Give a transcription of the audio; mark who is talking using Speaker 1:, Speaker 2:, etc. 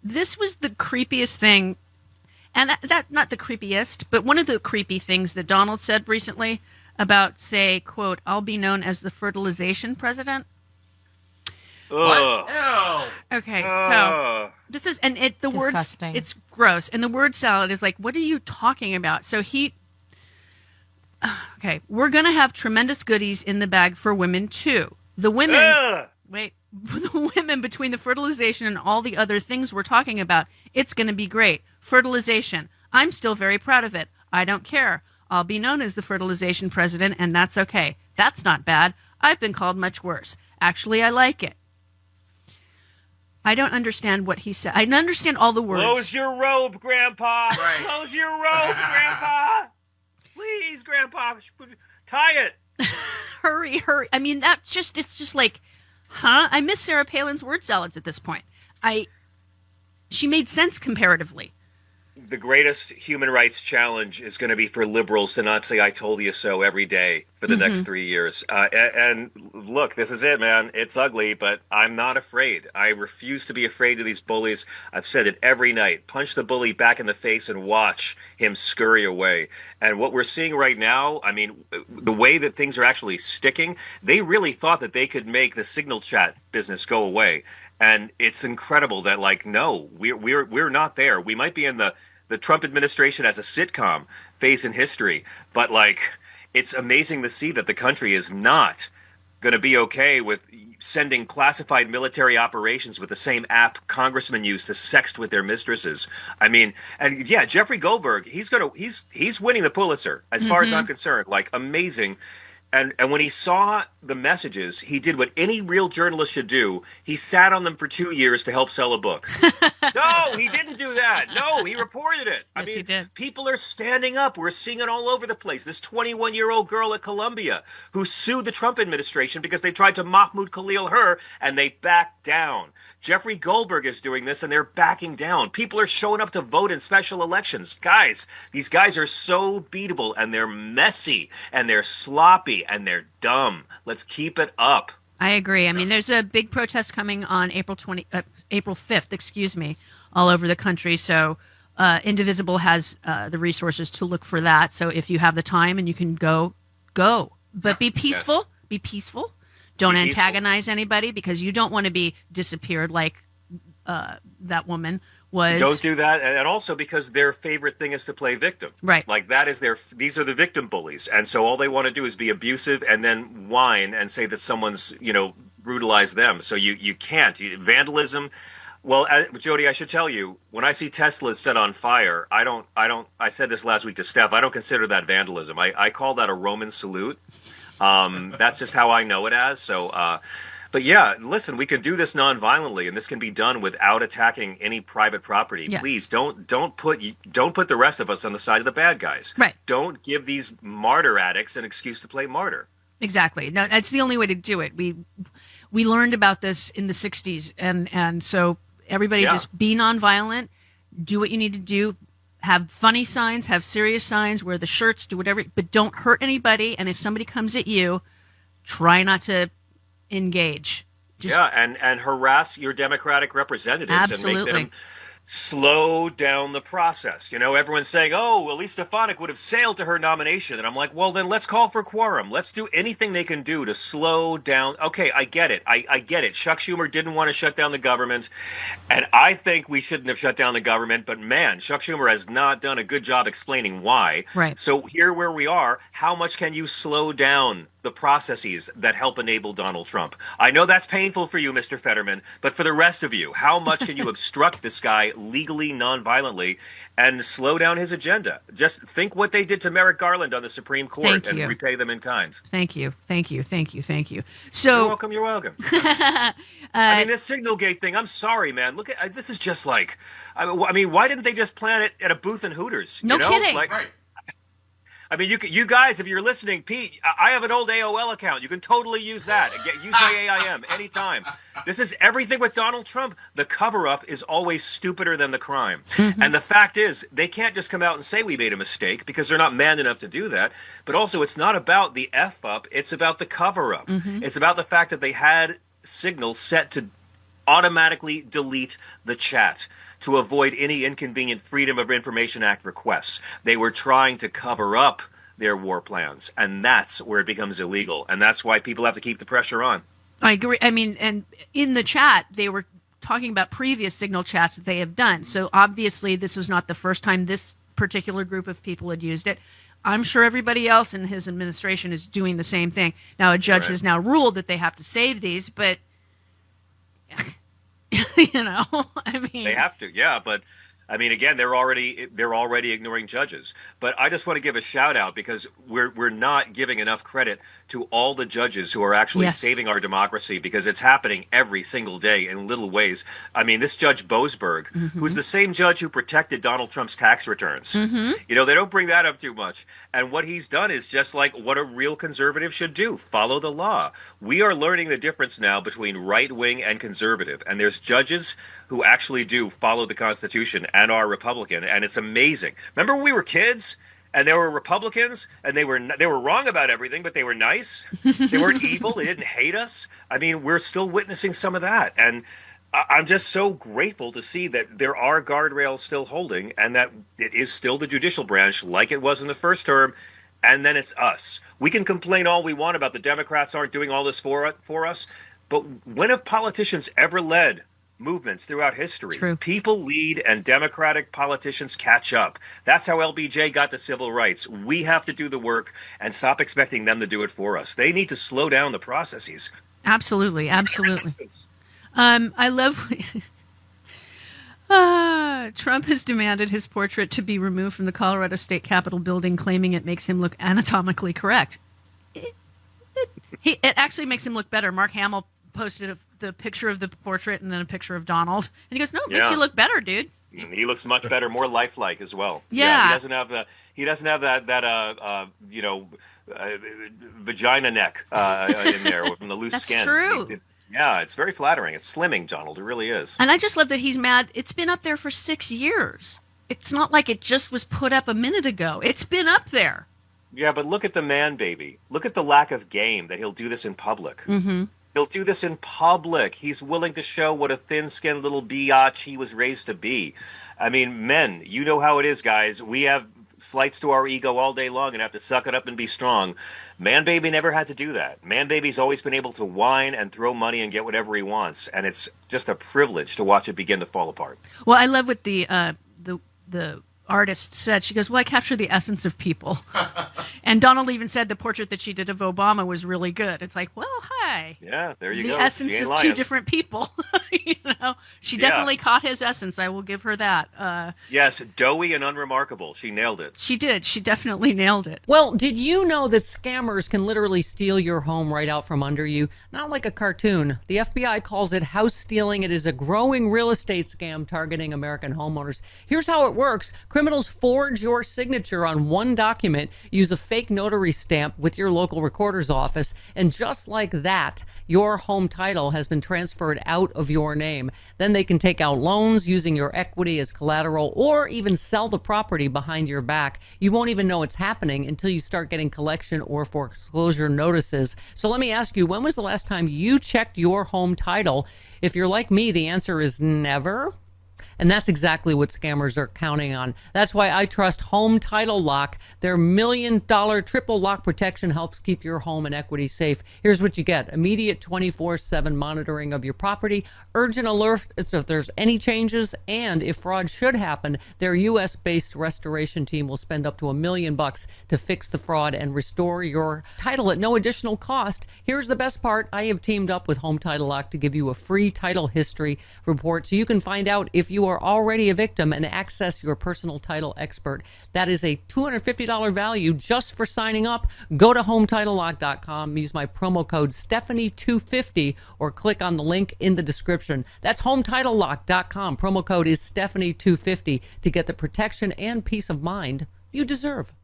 Speaker 1: this was the creepiest thing, and that not the creepiest, but one of the creepy things that Donald said recently about, say, quote, "I'll be known as the fertilization president."
Speaker 2: What? Ew.
Speaker 1: Okay, so this is, and the words, it's gross, and the word salad is like, what are you talking about? So okay, we're going to have tremendous goodies in the bag for women too. The women, the women, between the fertilization and all the other things we're talking about, it's going to be great. Fertilization, I'm still very proud of it. I don't care. I'll be known as the fertilization president, and that's okay. That's not bad. I've been called much worse. Actually, I like it. I don't understand what he said. I understand all the words.
Speaker 3: Close your robe, Grandpa. Right. Close your robe, Grandpa. Please, Grandpa. Tie it.
Speaker 1: Hurry. I mean, it's just like, huh? I miss Sarah Palin's word salads at this point. She made sense comparatively.
Speaker 3: The greatest human rights challenge is going to be for liberals to not say "I told you so" every day for the next 3 years. And look, this is it, man. It's ugly, but I'm not afraid. I refuse to be afraid of these bullies. I've said it every night. Punch the bully back in the face and watch him scurry away. And what we're seeing right now, I mean, the way that things are actually sticking, they really thought that they could make the signal chat business go away. And it's incredible that, like, no, we're not there. We might be in the Trump administration as a sitcom phase in history, but like, it's amazing to see that the country is not going to be okay with sending classified military operations with the same app congressmen use to sext with their mistresses. I mean, and yeah, Jeffrey Goldberg, he's winning the Pulitzer as far as I'm concerned. Like, amazing. And when he saw the messages, he did what any real journalist should do. He sat on them for 2 years to help sell a book. No, he didn't do that. No, he reported it.
Speaker 1: Yes, he did.
Speaker 3: People are standing up. We're seeing it all over the place. This 21-year-old girl at Columbia who sued the Trump administration because they tried to Mahmoud Khalil her, and they backed down. Jeffrey Goldberg is doing this, and they're backing down. People are showing up to vote in special elections. Guys, these guys are so beatable, and they're messy, and they're sloppy, and they're dumb. Let's keep it up.
Speaker 1: I agree. I mean, there's a big protest coming on April 5th, all over the country. So Indivisible has the resources to look for that. So if you have the time and you can go. But be peaceful. Yes. Be peaceful. Don't antagonize anybody, because you don't want to be disappeared like that woman was.
Speaker 3: Don't do that. And also because their favorite thing is to play victim.
Speaker 1: Right.
Speaker 3: Like, these are the victim bullies. And so all they want to do is be abusive and then whine and say that someone's, brutalized them. So you can't. Vandalism. Well, Jody, I should tell you, when I see Teslas set on fire, I said this last week to Steph, I don't consider that vandalism. I call that a Roman salute. That's just how I know it as. So, but yeah, listen, we can do this non-violently, and this can be done without attacking any private property. Yes. Please don't put the rest of us on the side of the bad guys.
Speaker 1: Right.
Speaker 3: Don't give these martyr addicts an excuse to play martyr.
Speaker 1: Exactly. No, that's the only way to do it. We learned about this in the 60s, and so everybody just be nonviolent, do what you need to do. Have funny signs, have serious signs, wear the shirts, do whatever, but don't hurt anybody. And if somebody comes at you, try not to engage.
Speaker 3: And harass your Democratic representatives.
Speaker 1: Absolutely.
Speaker 3: And make them slow down the process. Everyone's saying, oh, well, Elise Stefanik would have sailed to her nomination. And I'm like, well, then let's call for quorum. Let's do anything they can do to slow down. Okay, I get it. I get it. Chuck Schumer didn't want to shut down the government. And I think we shouldn't have shut down the government. But man, Chuck Schumer has not done a good job explaining why.
Speaker 1: Right.
Speaker 3: So here where we are, how much can you slow down the processes that help enable Donald Trump? I know that's painful for you, Mr. Fetterman, but for the rest of you, how much can you obstruct this guy legally, non-violently, and slow down his agenda? Just think what they did to Merrick Garland on the Supreme Court and repay them in kind.
Speaker 1: Thank you.
Speaker 3: So You're welcome. I mean, this Signalgate thing, I'm sorry, man. Look at this is just like, I mean, why didn't they just plan it at a booth in Hooters?
Speaker 1: No kidding.
Speaker 2: Right.
Speaker 3: I mean, you guys, if you're listening, Pete, I have an old AOL account. You can totally use that. Use my AIM anytime. This is everything with Donald Trump. The cover-up is always stupider than the crime. Mm-hmm. And the fact is, they can't just come out and say we made a mistake, because they're not man enough to do that. But also, it's not about the F-up. It's about the cover-up. Mm-hmm. It's about the fact that they had signals set to automatically delete the chat to avoid any inconvenient Freedom of Information Act requests. They were trying to cover up their war plans, and that's where it becomes illegal, and that's why people have to keep the pressure on.
Speaker 1: I agree. I mean, and in the chat, they were talking about previous Signal chats that they have done. So obviously, this was not the first time this particular group of people had used it. I'm sure everybody else in his administration is doing the same thing. Now, a judge has now ruled that they have to save these, but I mean,
Speaker 3: they have to, yeah, but I mean, again, they're already ignoring judges. But I just want to give a shout out because we're not giving enough credit to all the judges who are actually saving our democracy, because it's happening every single day in little ways. I mean, this Judge Boasberg, who's the same judge who protected Donald Trump's tax returns. They don't bring that up too much. And what he's done is just like what a real conservative should do: follow the law. We are learning the difference now between right-wing and conservative. And there's judges who actually do follow the Constitution and are Republican, and it's amazing. Remember when we were kids and there were Republicans and they were wrong about everything, but they were nice. They weren't evil. They didn't hate us. I mean, we're still witnessing some of that, and I'm just so grateful to see that there are guardrails still holding, and that it is still the judicial branch like it was in the first term. And then it's us. We can complain all we want about the Democrats aren't doing all this for us, but when have politicians ever led movements throughout history?
Speaker 1: True.
Speaker 3: People lead and Democratic politicians catch up. That's how LBJ got the civil rights. We have to do the work and stop expecting them to do it for us. They need to slow down the processes.
Speaker 1: Absolutely. I love Trump has demanded his portrait to be removed from the Colorado State Capitol building, claiming it makes him look anatomically correct. It actually makes him look better. Mark Hamill posted the picture of the portrait and then a picture of Donald, and he goes, "No, it makes you look better, dude."
Speaker 3: He looks much better, more lifelike as well.
Speaker 1: Yeah.
Speaker 3: He doesn't have that vagina neck in there from the loose skin.
Speaker 1: That's true.
Speaker 3: Yeah, it's very flattering. It's slimming, Donald. It really is.
Speaker 1: And I just love that he's mad. It's been up there for 6 years. It's not like it just was put up a minute ago. It's been up there.
Speaker 3: Yeah, but look at the man baby. Look at the lack of game that he'll do this in public. He'll do this in public. He's willing to show what a thin-skinned little biatch he was raised to be. I mean, men, you know how it is, guys. We have slights to our ego all day long and have to suck it up and be strong. Man baby never had to do that. Man baby's always been able to whine and throw money and get whatever he wants, and it's just a privilege to watch it begin to fall apart.
Speaker 1: Well, I love what the artist said. She goes, "Well, I capture the essence of people." And Donald even said the portrait that she did of Obama was really good. It's like, well, hi.
Speaker 3: Yeah, there you
Speaker 1: go.
Speaker 3: go.
Speaker 1: The essence of two different people. She definitely caught his essence. I will give her that.
Speaker 3: Yes, doughy and unremarkable. She nailed it.
Speaker 1: She did. She definitely nailed it.
Speaker 4: Well, did you know that scammers can literally steal your home right out from under you? Not like a cartoon. The FBI calls it house stealing. It is a growing real estate scam targeting American homeowners. Here's how it works. Criminals forge your signature on one document, use a fake notary stamp with your local recorder's office, and just like that, your home title has been transferred out of your name. Then they can take out loans using your equity as collateral, or even sell the property behind your back. You won't even know it's happening until you start getting collection or foreclosure notices. So let me ask you, when was the last time you checked your home title? If you're like me, the answer is never. And that's exactly what scammers are counting on. That's why I trust Home Title Lock. Their $1 million triple lock protection helps keep your home and equity safe. Here's what you get: immediate 24/7 monitoring of your property, urgent alert if there's any changes, and if fraud should happen, their U.S.-based restoration team will spend up to $1 million to fix the fraud and restore your title at no additional cost. Here's the best part: I have teamed up with Home Title Lock to give you a free title history report so you can find out if you are already a victim and access your personal title expert. That is a $250 value just for signing up. Go to HometitleLock.com, use my promo code Stephanie250, or click on the link in the description. That's HometitleLock.com. Promo code is Stephanie250 to get the protection and peace of mind you deserve.